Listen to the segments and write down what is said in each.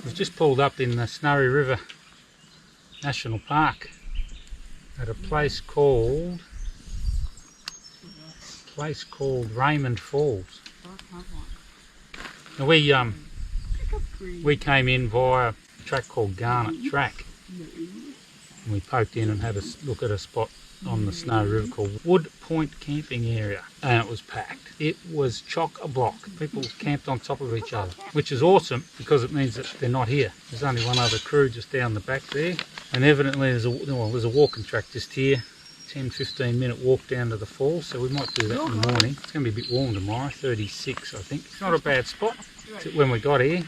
We've just pulled up in the Snowy River National Park at a place called Raymond Falls. Now we came in via a track called Garnet Track, and we poked in and had a look at a spot on the Snowy River called Wood Point Camping Area, and it was packed. It was chock-a-block. People camped on top of each other, which is awesome because it means that they're not here. There's only one other crew just down the back there, and evidently there's a walking track just here, 10-15 minute walk down to the falls, so we might do that in the morning. It's going to be a bit warm tomorrow, 36 I think. It's not a bad spot. When we got here,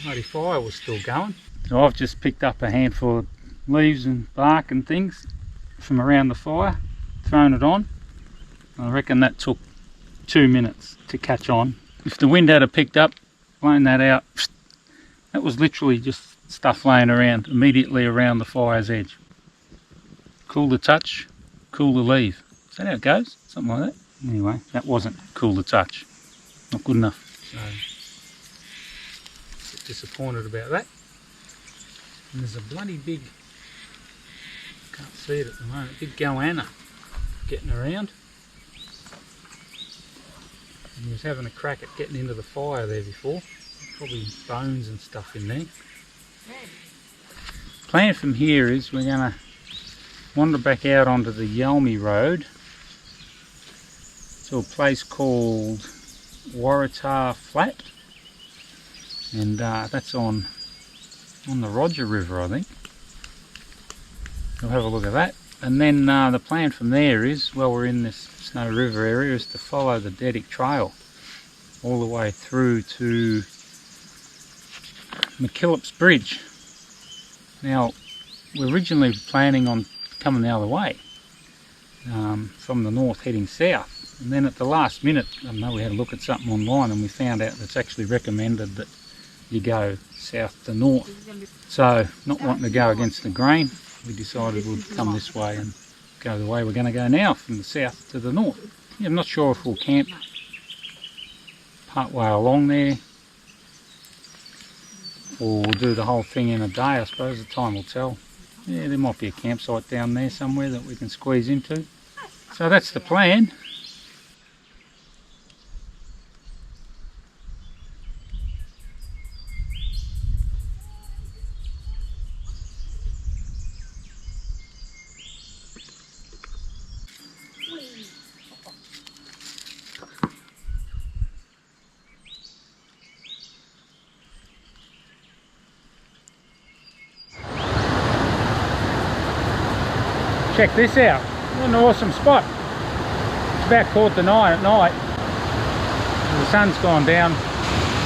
bloody fire was still going. So I've just picked up a handful of leaves and bark and things from around the fire, thrown it on. I reckon that took 2 minutes to catch on. If the wind had picked up, blown that out, that was literally just stuff laying around immediately around the fire's edge. Cool to touch, cool to leave. Is that how it goes? Something like that. Anyway, that wasn't cool to touch. Not good enough. So, a bit disappointed about that. And there's a bloody big, can't see it at the moment, big goanna getting around. And he was having a crack at getting into the fire there before. Probably bones and stuff in there. Plan from here is we're going to wander back out onto the JOURNi road to a place called Waratah Flat, and that's on the Roger River, I think. We'll have a look at that, and then the plan from there is, while we're in this Snowy River area, is to follow the Deddick Trail all the way through to McKillops Bridge. Now, we're originally planning on coming the other way, from the north heading south, and then at the last minute, I don't know, we had a look at something online and we found out that's actually recommended that you go south to north. So, not wanting to go against the grain, we decided we'd come this way and go the way we're going to go now, from the south to the north. Yeah, I'm not sure if we'll camp part way along there, or we'll do the whole thing in a day. I suppose the time will tell. Yeah, there might be a campsite down there somewhere that we can squeeze into. So that's the plan. Check this out, what an awesome spot. It's about 8:45 at night. The sun's gone down.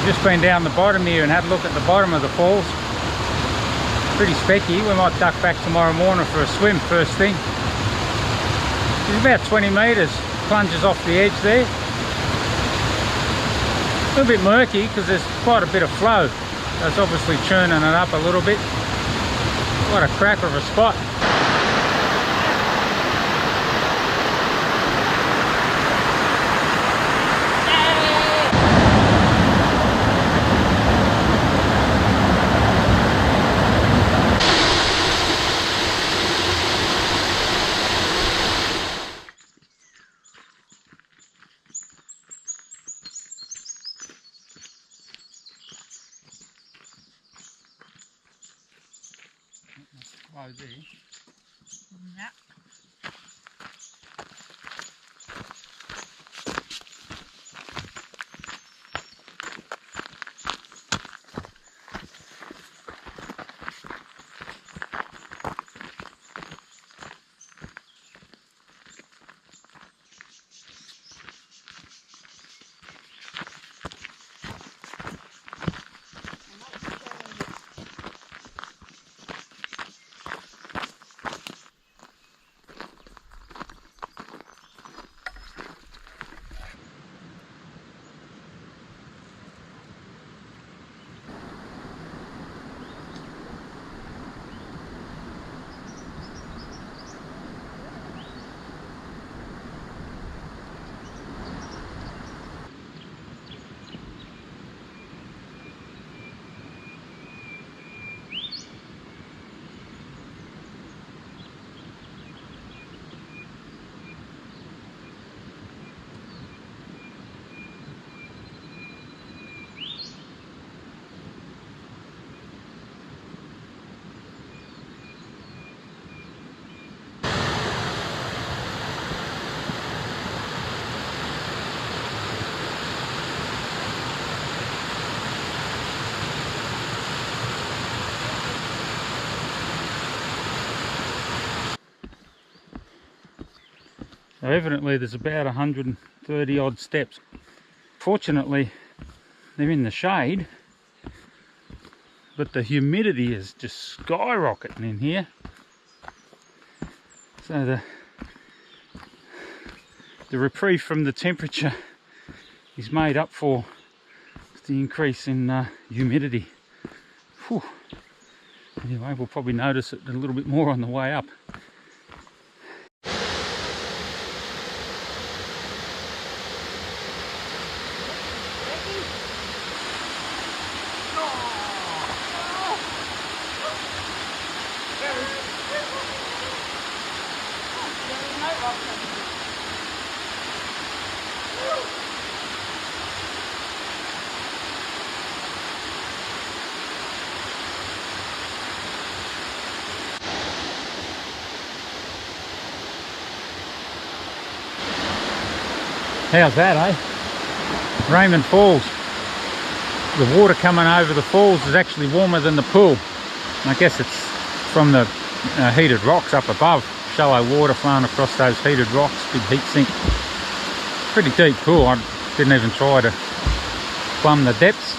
Just been down the bottom here and had a look at the bottom of the falls. Pretty specky. We might duck back tomorrow morning for a swim first thing. It's about 20 metres, plunges off the edge there. A little bit murky because there's quite a bit of flow. That's obviously churning it up a little bit. What a cracker of a spot. There. Yeah. So evidently there's about 130 odd steps. Fortunately they're in the shade, but the humidity is just skyrocketing in here. So the reprieve from the temperature is made up for the increase in humidity. Whew. Anyway, we'll probably notice it a little bit more on the way up. How's that, eh? Raymond Falls. The water coming over the falls is actually warmer than the pool. I guess it's from the heated rocks up above. Shallow water flowing across those heated rocks, big heat sink. Pretty deep pool. I didn't even try to plumb the depths.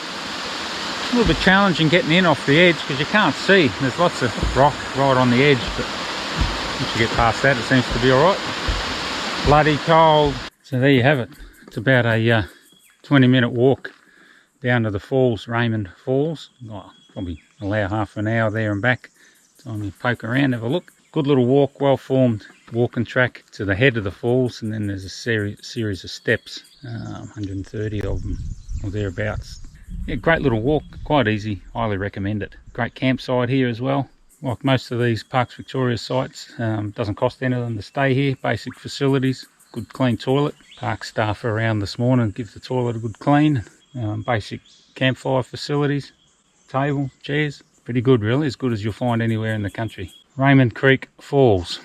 A little bit challenging getting in off the edge because you can't see. There's lots of rock right on the edge, but once you get past that it seems to be alright. Bloody cold. So there you have it. It's about a 20-minute walk down to the falls, Raymond Falls. Oh, probably allow half an hour there and back. Time you poke around, have a look. Good little walk, well formed walking track to the head of the falls, and then there's a series of steps, 130 of them or thereabouts. Yeah, great little walk, quite easy, highly recommend it. Great campsite here as well. Like most of these Parks Victoria sites, doesn't cost anything to stay here, basic facilities. Good clean toilet. Park staff are around this morning, give the toilet a good clean. Basic campfire facilities, table, chairs. Pretty good really, as good as you'll find anywhere in the country. Raymond Creek Falls.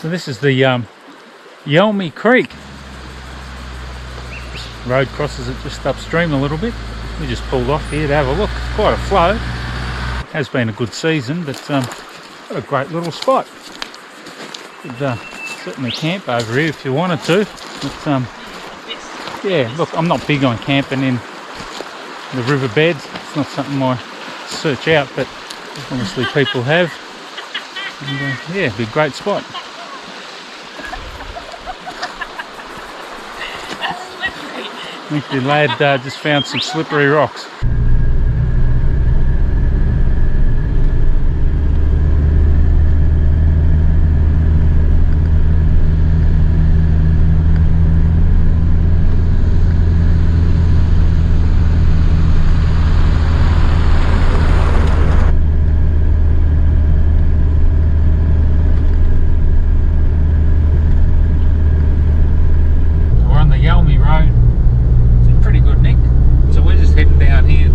So this is the JOURNi Creek. This road crosses it just upstream a little bit. We just pulled off here to have a look. It's quite a flow. It has been a good season, but what a great little spot. Could certainly camp over here if you wanted to. But yeah, look, I'm not big on camping in the riverbeds. It's not something I search out, but obviously people have. And, yeah, it'd be a great spot. I think the lad just found some slippery rocks. We're on the JOURNi road. Pretty good nick. So we're just heading down here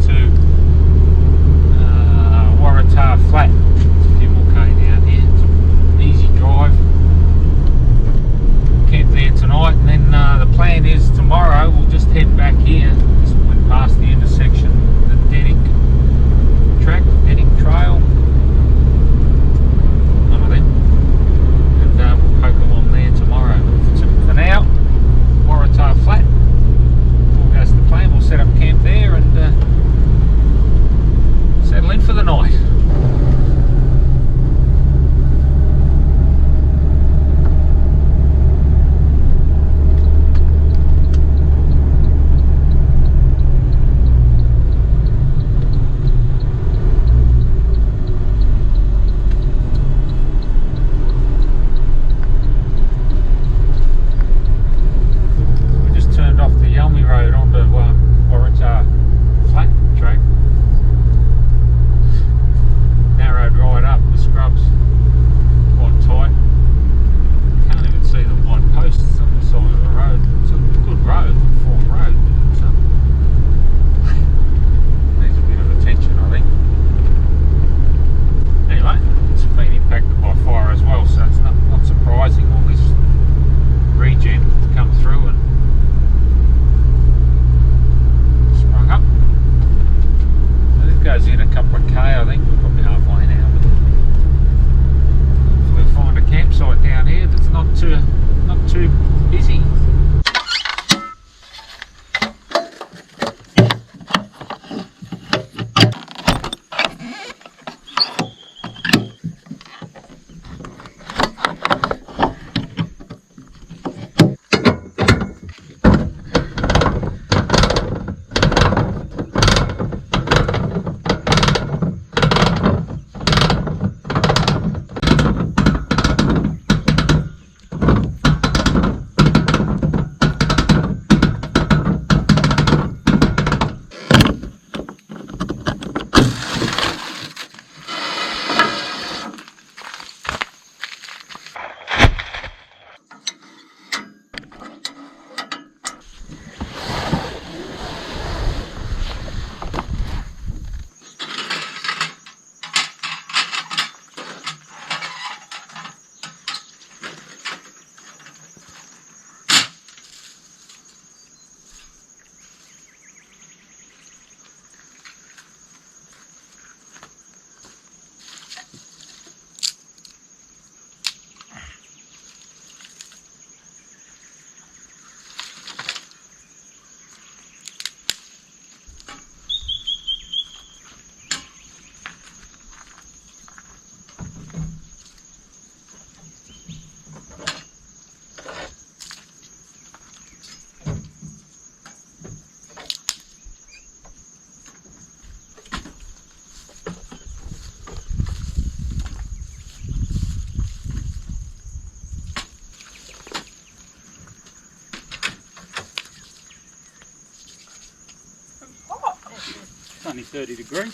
30 degrees.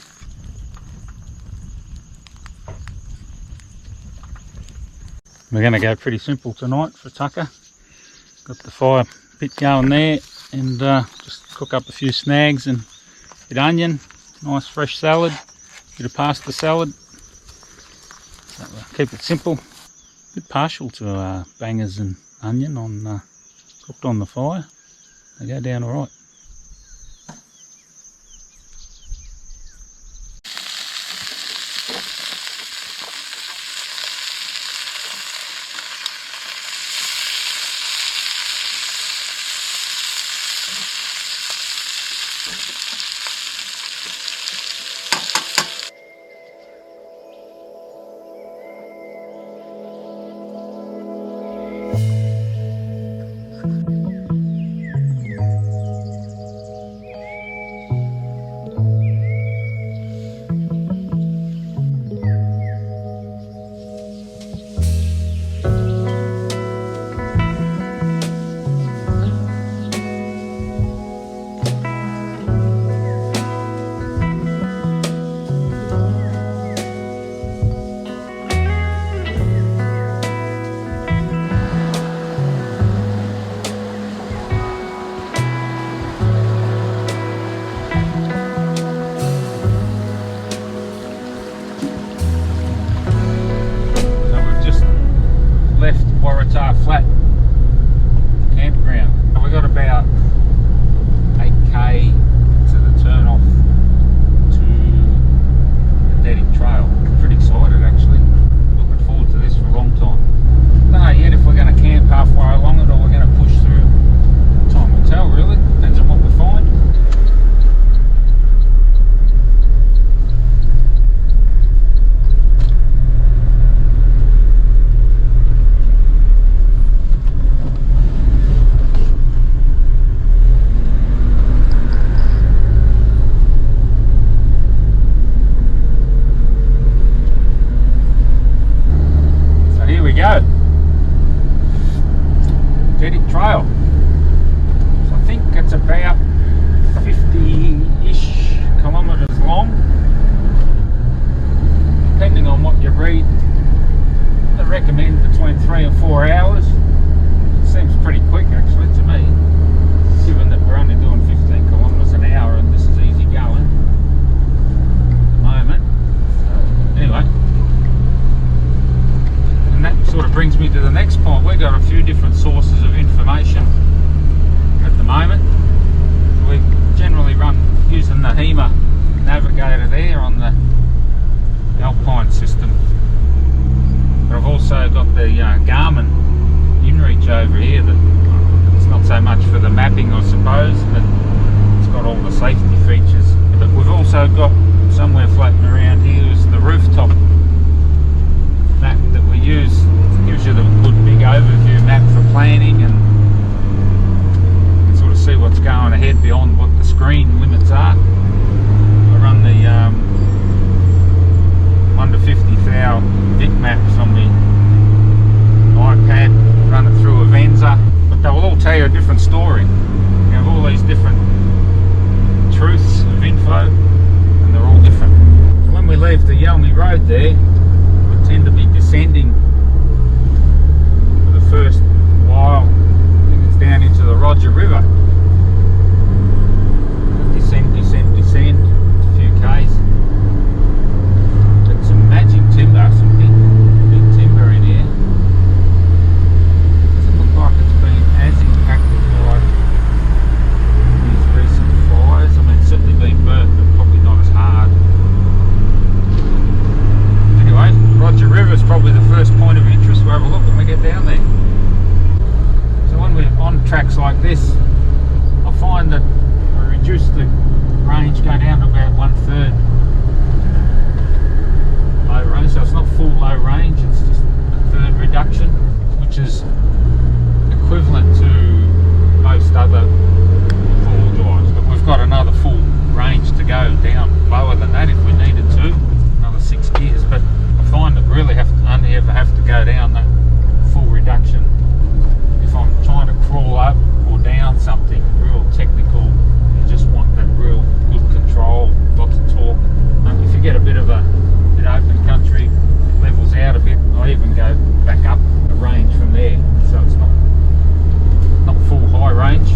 We're going to go pretty simple tonight for tucker. Got the fire pit going there, and just cook up a few snags and a bit of onion, nice fresh salad, bit of pasta salad. So keep it simple. A bit partial to bangers and onion on cooked on the fire. They go down all right. Waratah Flat campground. We got about 8k to the turn off to the Deddick Trail. Pretty excited actually. Looking forward to this for a long time. Don't know yet if we're going to camp halfway along it or we're going to push through. Time will tell really. Depends on what we find. Go. Deddick Trail. So I think it's about 50-ish kilometres long. Depending on what you read, they recommend between 3 and 4 hours. It seems pretty quick actually to me, given that we're only doing 15 kilometres an hour and this is easy going at the moment. So, anyway. And that sort of brings me to the next point. We've got a few different sources of information at the moment. We generally run using the HEMA navigator there on the Alpine system. But I've also got the Garmin InReach over here that it's not so much for the mapping I suppose, but it's got all the safety features. But we've also got somewhere floating around here is the rooftop map that we use. It gives you the good big overview map for planning and you can sort of see what's going ahead beyond what the screen limits are. I run the 1 to 50 thou VIC maps on my iPad, run it through Avenza, but they will all tell you a different story. You have all these different truths of info and they're all different. So when we leave the JOURNi road there, tend to be descending for the first while. I think it's down into the Roger River. Descend, descend, descend. It's a few k's. Got some magic timber, some big timber in here. Doesn't look like it's been as impacted by these recent fires. I mean, it's certainly been burnt, but probably not as hard. get a bit of open country, levels out a bit. I even go back up a range from there, so it's not full high range.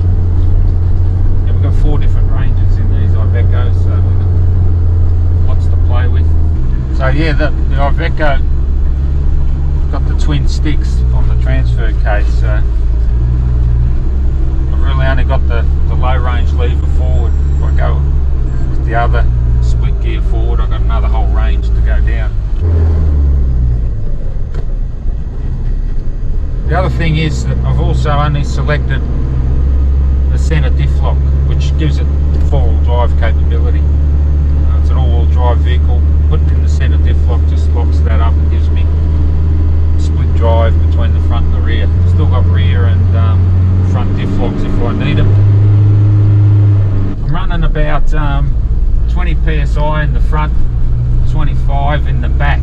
Yeah, we've got 4 different ranges in these IVECOs, so we've got lots to play with. So yeah, the IVECO got the twin sticks on the transfer case, so I've really only got the low range lever forward. If I go with the other split gear forward, I've got another whole range to go down. The other thing is that I've also only selected the centre diff lock, which gives it four-wheel drive capability. It's an all-wheel drive vehicle. Putting in the centre diff lock just locks that up and gives me split drive between the front and the rear. Still got rear and front diff locks if I need them. I'm running about 20 psi in the front, 25 in the back.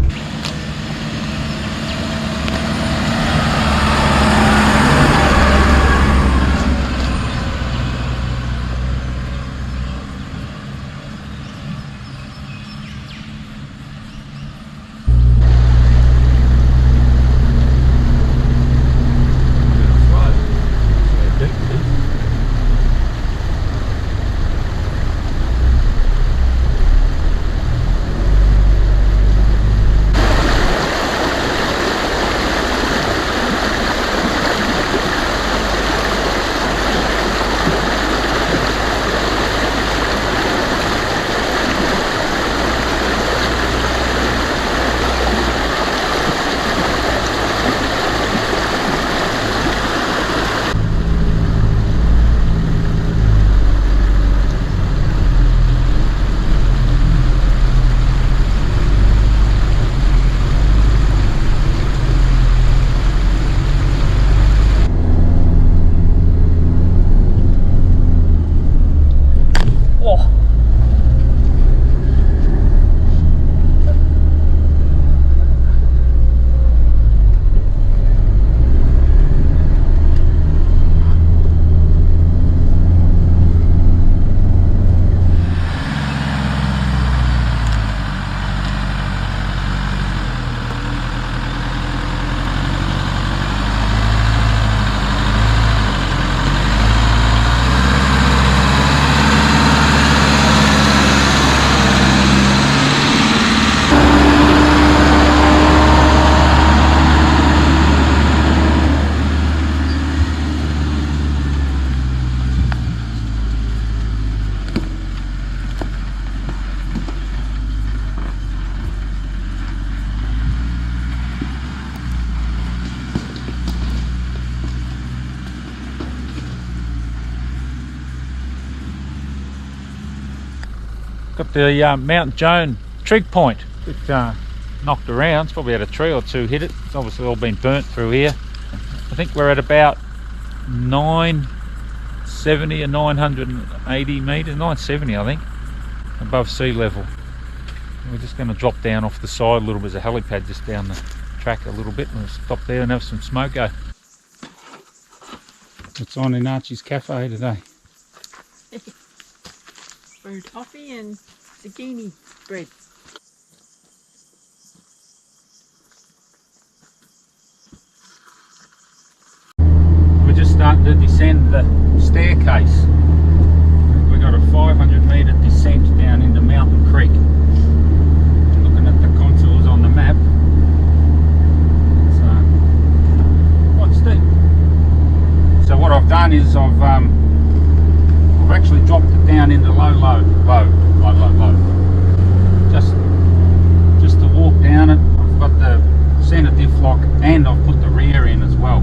Got the Mount Joan trig point. It knocked around. It's probably had a tree or two hit it. It's obviously all been burnt through here. I think we're at about 970 or 980 metres, 970 I think, above sea level. We're just going to drop down off the side a little bit. There's a helipad just down the track a little bit, and we'll stop there and have some smoko. What's on in Archie's Cafe today? For toffee and zucchini bread. We're just starting to descend the staircase. We've got a 500 metre descent down into Mountain Creek. I'm looking at the contours on the map. It's quite steep. So what I've done is I've actually dropped it down into low. Just to walk down it. I've got the centre diff lock and I've put the rear in as well.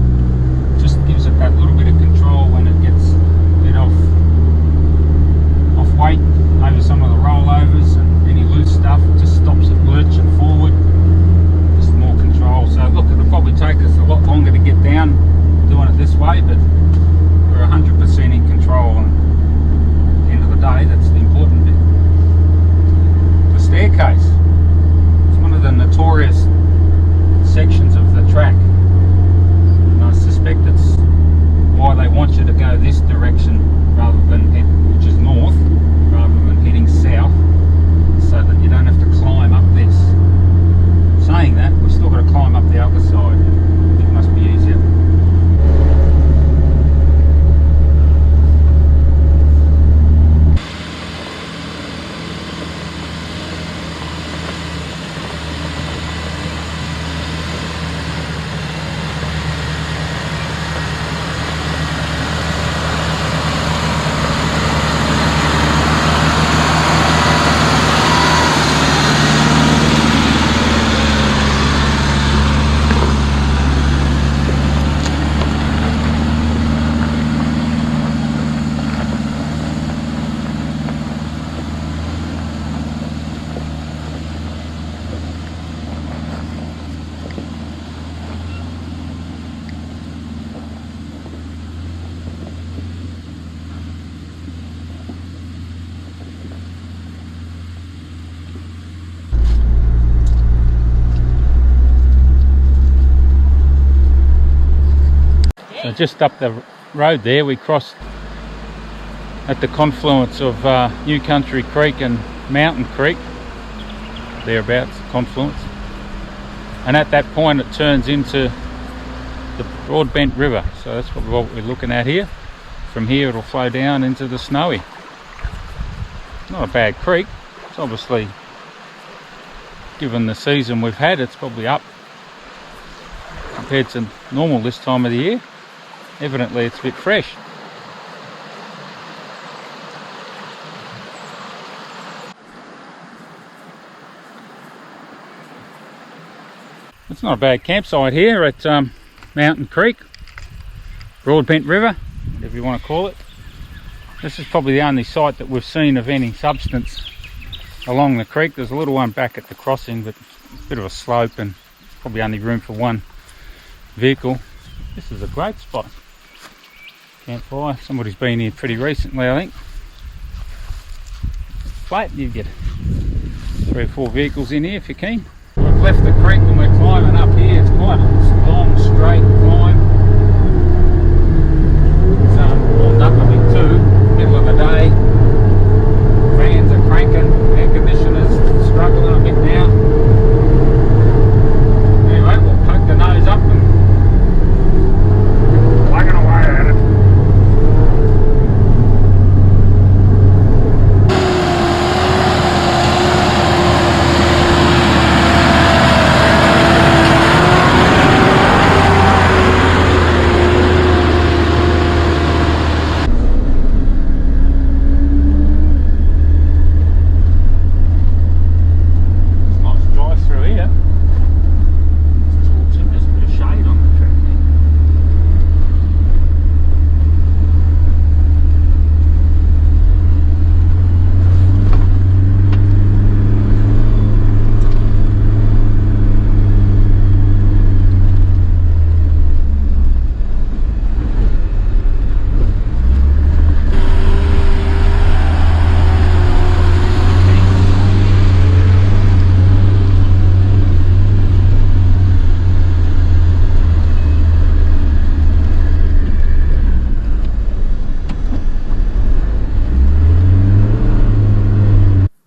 Just gives it that little bit of control when it gets a bit off weight over some of the rollovers and any just up the road there, we crossed at the confluence of New Country Creek and Mountain Creek, thereabouts, confluence. And at that point it turns into the Broadbent River, so that's what we're looking at here. From here it'll flow down into the Snowy. Not a bad creek. It's obviously, given the season we've had, it's probably up compared to normal this time of the year. Evidently it's a bit fresh. It's not a bad campsite here at Mountain Creek, Broadbent River, whatever you want to call it. This is probably the only site that we've seen of any substance along the creek. There's a little one back at the crossing, but it's a bit of a slope and probably only room for one vehicle. This is a great spot. Campfire. Somebody's been here pretty recently, I think. Flat, you get 3 or 4 vehicles in here if you're keen. We've left the creek and we're climbing up here. It's quite a long, straight climb. It's warmed up a bit too. Middle of the day. Fans are cranking. Air conditioners struggling a bit now. Anyway, we'll poke the nose up and plugging away at it.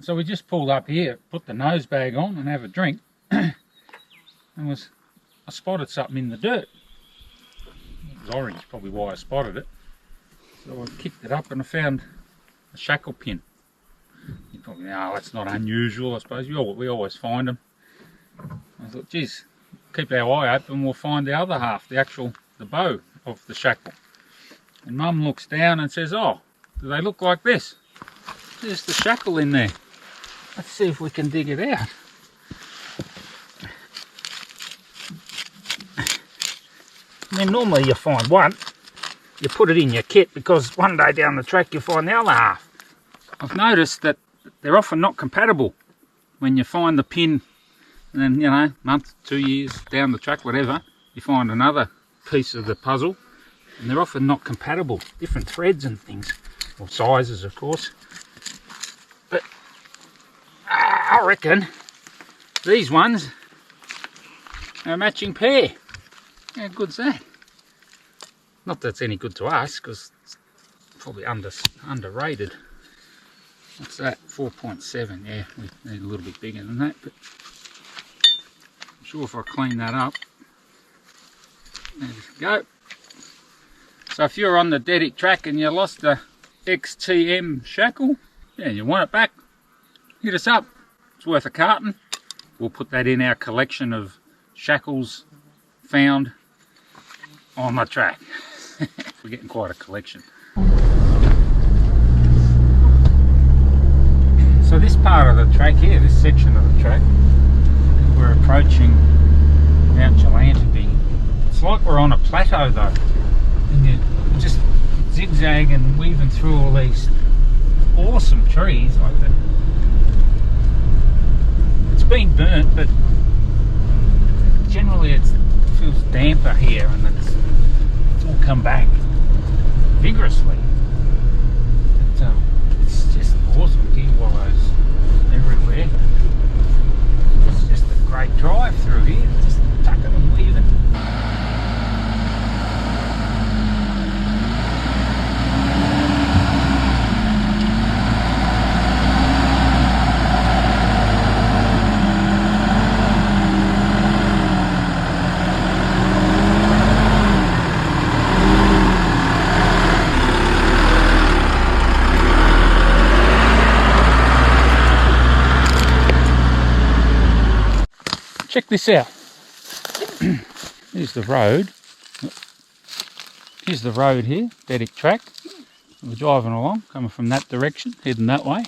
So we just pulled up here, put the nose bag on and have a drink, and I spotted something in the dirt. It was orange, probably why I spotted it. So I kicked it up and I found a shackle pin. You probably know, oh, that's not unusual, I suppose. We always find them. I thought, geez, keep our eye open, we'll find the other half, the bow of the shackle. And Mum looks down and says, oh, do they look like this? There's the shackle in there. Let's see if we can dig it out. I mean, normally you find one, you put it in your kit because one day down the track you find the other half. I've noticed that they're often not compatible when you find the pin and then, you know, month, 2 years down the track, whatever, you find another piece of the puzzle and they're often not compatible. Different threads and things, or sizes of course. But I reckon these ones are a matching pair. How good's that? Not that it's any good to us, because it's probably underrated. What's that? 4.7. Yeah, we need a little bit bigger than that, but I'm sure if I clean that up. There we go. So if you're on the Deddick track and you lost the XTM shackle, yeah, you want it back, hit us up. It's worth a carton. We'll put that in our collection of shackles found on the track. We're getting quite a collection. So this part of the track here, this section of the track, we're approaching Mount Gippsland. It's like we're on a plateau though, and you're just zigzagging and weaving through all these awesome trees like that. It's been burnt, but generally it feels damper here, and it's all come back vigorously. It's just awesome. Deer wallows everywhere. It's just a great drive through here, just tucking and weaving. check this out. Here's the road. Here's the road here, Deddick Trail. We're driving along, coming from that direction, heading that way.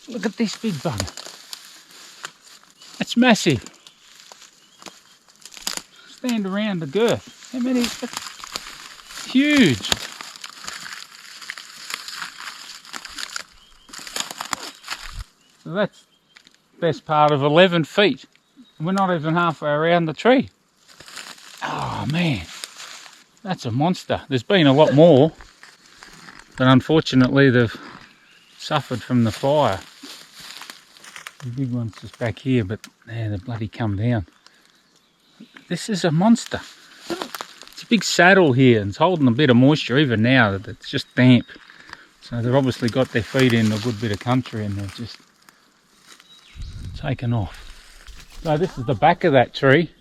Look at this big bugger. That's massive. Stand around the girth. How many? That's huge. So that's the best part of 11 feet. And we're not even halfway around the tree. Oh man, that's a monster. There's been a lot more, but unfortunately they've suffered from the fire. The big one's just back here, but yeah, they bloody come down. This is a monster. It's a big saddle here and it's holding a bit of moisture even now that it's just damp. So they've obviously got their feet in a good bit of country and they've just taken off. So this is the back of that tree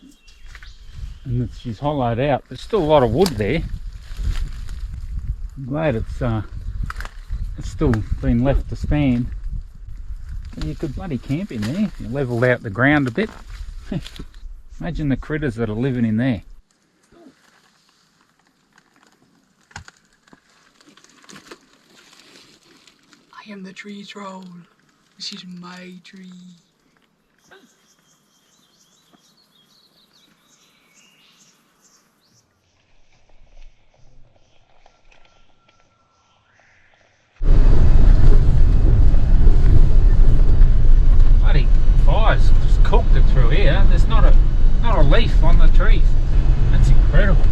and she's hollowed out. There's still a lot of wood there. I'm glad it's still been left to stand. You could bloody camp in there. You levelled out the ground a bit. Imagine the critters that are living in there. I am the tree troll. This is my tree. Bloody fires just cooked it through here. There's not a leaf on the trees. That's incredible.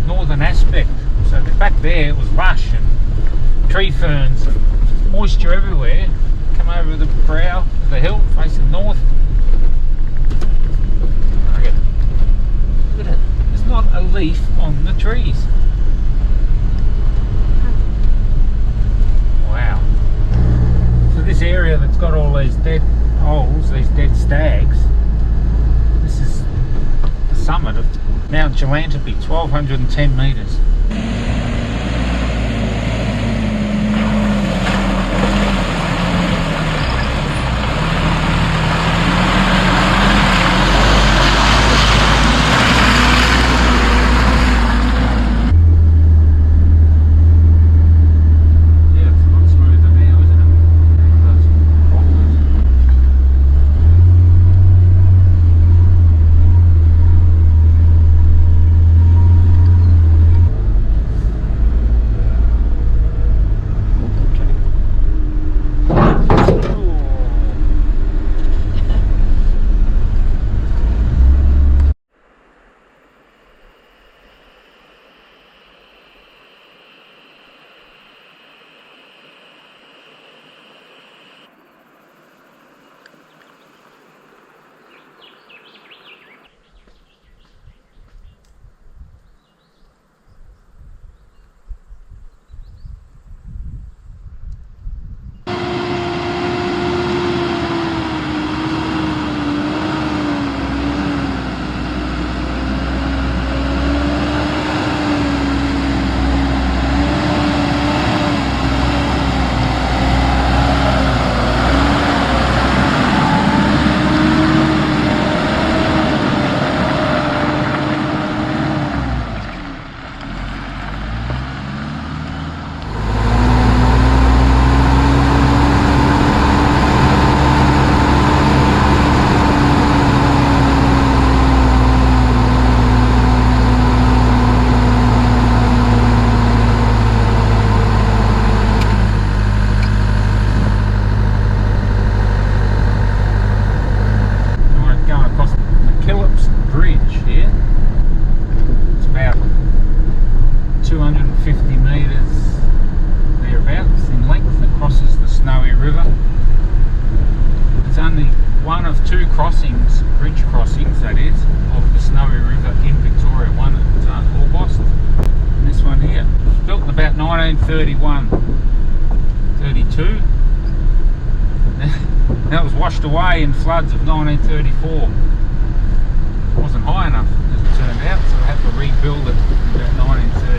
Northern aspect. So back there it was lush and tree ferns and moisture everywhere. Come over the brow of the hill facing north. Look at it. There's not a leaf on the trees. Wow. So this area that's got all these dead holes, these dead stags, this is the summit of Mount JOURNi, 1210 metres. McKillops Bridge here. It's about 250 metres thereabouts in length. It crosses the Snowy River. It's only one of two crossings, bridge crossings that is, of the Snowy River in Victoria. One at Orbost and this one here. It was built in about 1931, 32. That was washed away in floods of 1934. It wasn't high enough as it turned out, so they had to rebuild it in about 1935.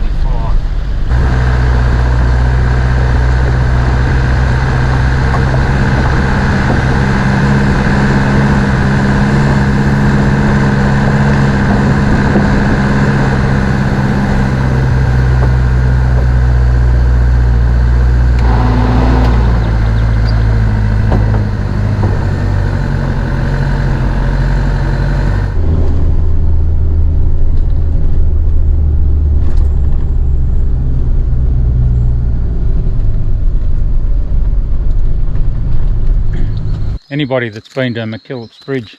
Anybody that's been to McKillops Bridge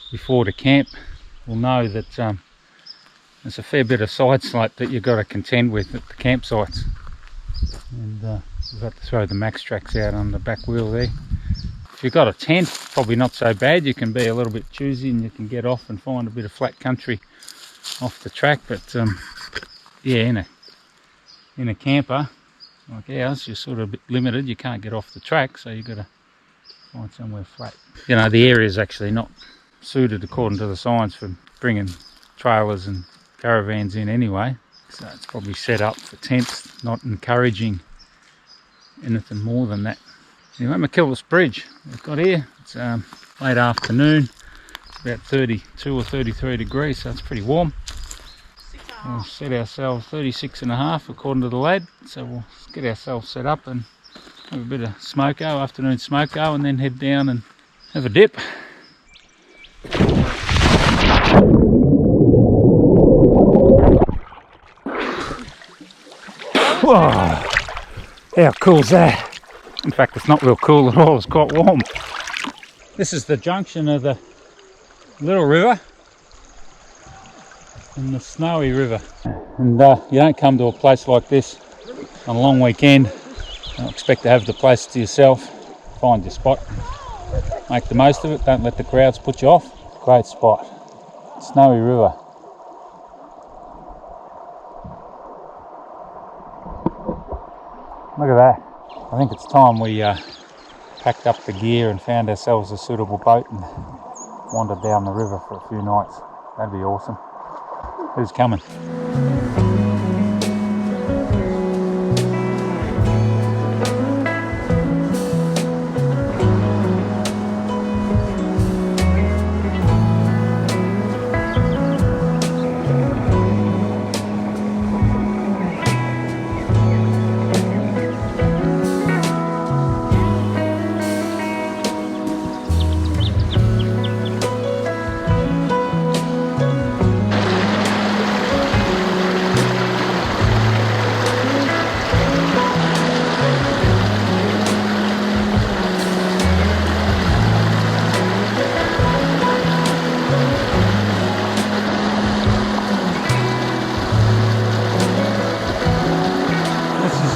before to camp will know that there's a fair bit of side slope that you've got to contend with at the campsites. And we've got to throw the max tracks out on the back wheel there. If you've got a tent, probably not so bad. You can be a little bit choosy and you can get off and find a bit of flat country off the track. But yeah, in a camper like ours, you're sort of a bit limited. You can't get off the track, so you've got to find somewhere flat. You know, the area is actually not suited, according to the signs, for bringing trailers and caravans in anyway. So it's probably set up for tents, not encouraging anything more than that. Anyway, McKillops Bridge we've got here. It's late afternoon. It's about 32 or 33 degrees, so it's pretty warm. We'll set ourselves 36.5 according to the lad. So we'll get ourselves set up and have a bit of smoko, afternoon smoko, and then head down and have a dip. Whoa, how cool's that? In fact, it's not real cool at all, it's quite warm. This is the junction of the Little River and the Snowy River. And you don't come to a place like this on a long weekend. Don't expect to have the place to yourself. Find your spot, make the most of it, don't let the crowds put you off. Great spot, Snowy River. Look at that. I think it's time we packed up the gear and found ourselves a suitable boat and wandered down the river for a few nights. That'd be awesome. Who's coming?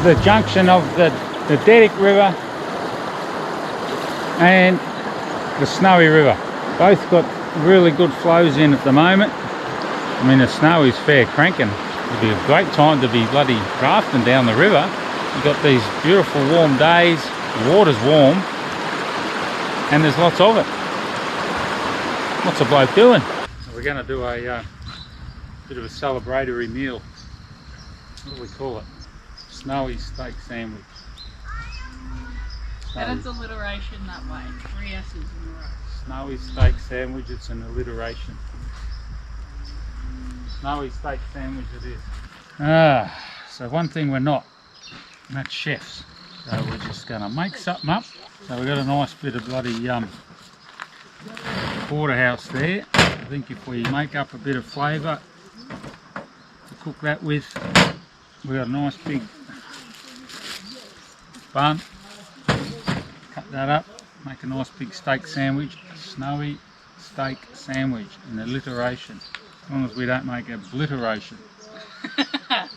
The junction of the Deddick River and the Snowy River. Both got really good flows in at the moment. I mean, the Snowy's fair cranking. It'd be a great time to be bloody rafting down the river. You've got these beautiful warm days, the water's warm, and there's lots of it. What's a bloke doing? So we're going to do a bit of a celebratory meal. What do we call it? Snowy steak sandwich. And it's alliteration that way. 3 S's in a row. Snowy steak sandwich, it's an alliteration. Snowy steak sandwich it is. So one thing we're not, and that's chefs. So we're just going to make something up. So we've got a nice bit of bloody porterhouse there. I think if we make up a bit of flavour to cook that with, we've got a nice big bun, cut that up, make a nice big steak sandwich, a snowy steak sandwich, an alliteration, as long as we don't make obliteration. I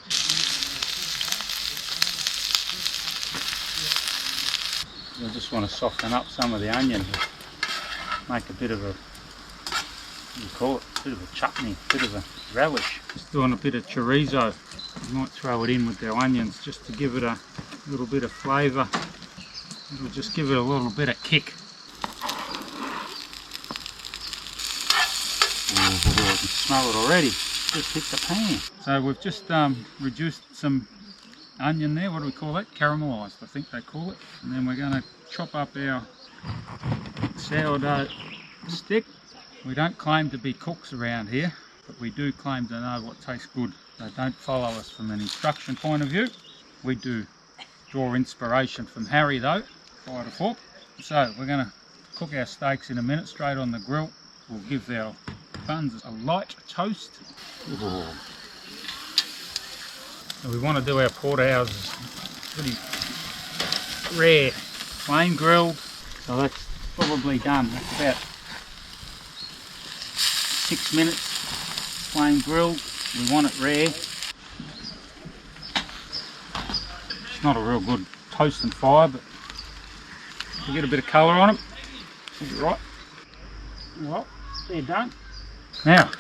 just want to soften up some of the onion, make a bit of a, what do you call it, a bit of a chutney, a bit of a relish. Just doing a bit of chorizo. You might throw it in with our onions just to give it a little bit of flavour. It'll just give it a little bit of kick. Oh, I can smell it already. Just hit the pan. So we've just reduced some onion there. What do we call that? Caramelised, I think they call it. And then we're going to chop up our sourdough stick. We don't claim to be cooks around here, but we do claim to know what tastes good. So don't follow us from an instruction point of view. We do draw inspiration from Harry though, fire to fork. So we're going to cook our steaks in a minute straight on the grill. We'll give our buns a light toast. Ooh. So we want to do our porterhouses pretty rare, flame grilled. So that's probably done. That's about 6 minutes flame grilled. We want it rare. It's not a real good toasting fire, but we get a bit of colour on them. Right. Well, they're done. Now,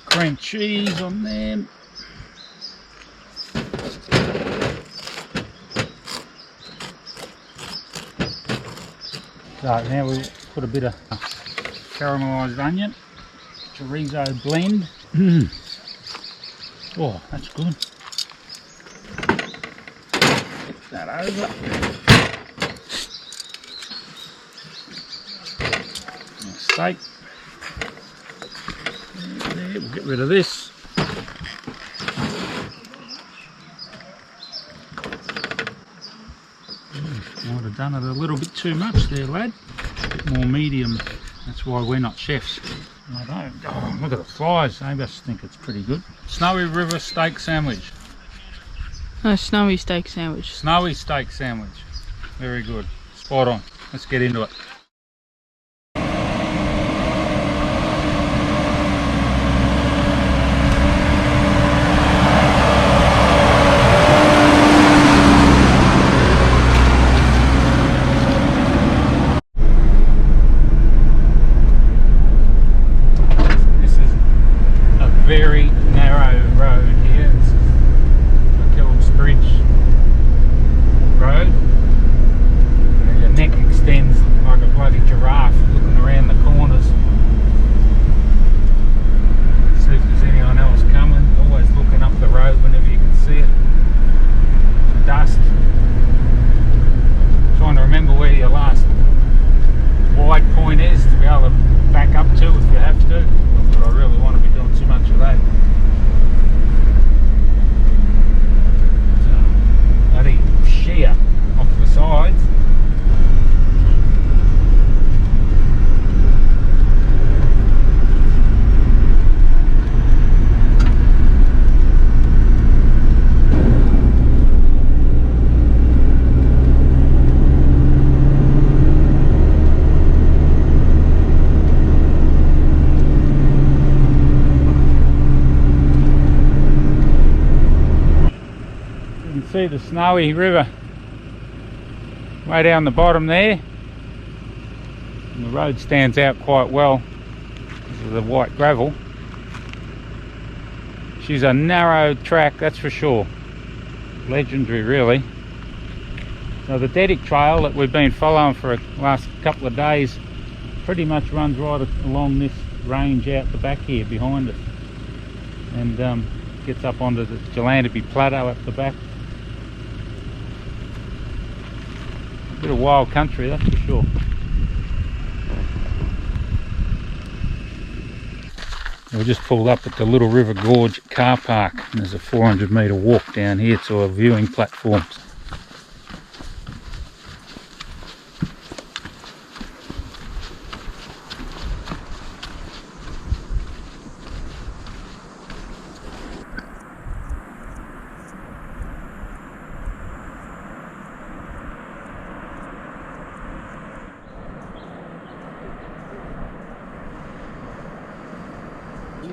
cream cheese on them. So now we'll put a bit of caramelised onion, chorizo blend. Oh, that's good. Flip that over. Steak. There, we'll get rid of this. Might have done it a little bit too much there, lad. A bit more medium. That's why we're not chefs. I don't. Oh, look at the flies. They must think it's pretty good. Snowy River steak sandwich. No, snowy steak sandwich. Snowy steak sandwich. Very good. Spot on. Let's get into it. Very narrow road here. This is McKillops Bridge road. Your neck extends like a bloody giraffe looking around the corners. See if there's anyone else coming. Always looking up the road whenever you can see it. The dust. Trying to remember where your last wide point is to be able to back up to if you have to. But I really want to be doing too much of that. Bloody sheer off the sides. See the Snowy River way down the bottom there, and the road stands out quite well because of the white gravel. She's a narrow track, that's for sure. Legendary, really. So the Deddick Trail that we've been following for the last couple of days pretty much runs right along this range out the back here behind us, and gets up onto the JOURNi plateau at the back. Bit of wild country, that's for sure. We just pulled up at the Little River Gorge car park, and there's a 400-metre walk down here to our viewing platforms.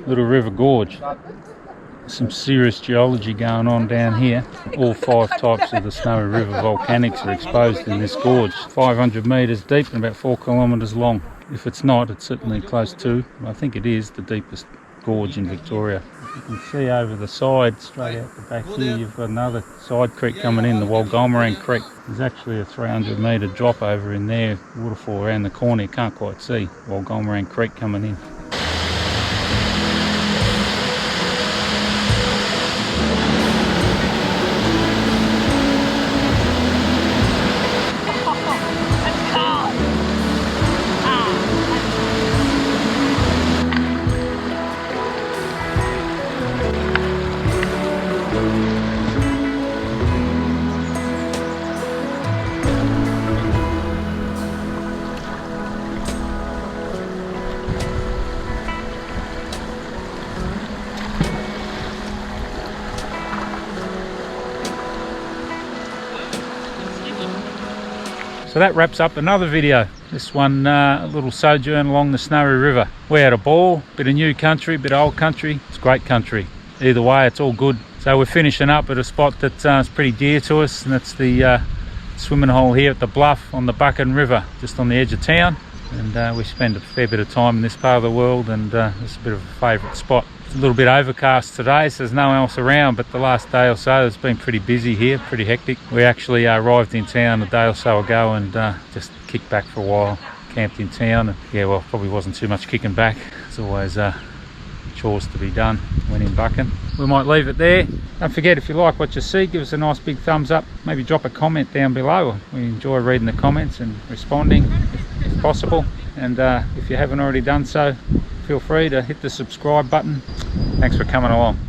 Little River Gorge. Some serious geology going on down here. All 5 types of the Snowy River volcanics are exposed in this gorge. 500 metres deep and about 4 kilometres long. If it's not, it's certainly close to. I think it is the deepest gorge in Victoria. You can see over the side, straight out the back here, you've got another side creek coming in, the Walgomarang Creek. There's actually a 300 metre drop over in there, waterfall around the corner, you can't quite see Walgomarang Creek coming in. So that wraps up another video. This one, a little sojourn along the Snowy River. We had a ball, bit of new country, bit of old country. It's great country. Either way, it's all good. So we're finishing up at a spot that is pretty dear to us, and that's the swimming hole here at the Bluff on the Buchan River, just on the edge of town. And we spend a fair bit of time in this part of the world, and it's a bit of a favourite spot. It's a little bit overcast today, so there's no one else around, but the last day or so it's been pretty busy here, pretty hectic. We actually arrived in town a day or so ago and just kicked back for a while, camped in town. And yeah, well, probably wasn't too much kicking back. There's always chores to be done when in Buchan. We might leave it there. Don't forget, if you like what you see, give us a nice big thumbs up. Maybe drop a comment down below. We enjoy reading the comments and responding if possible. And if you haven't already done so, feel free to hit the subscribe button. Thanks for coming along.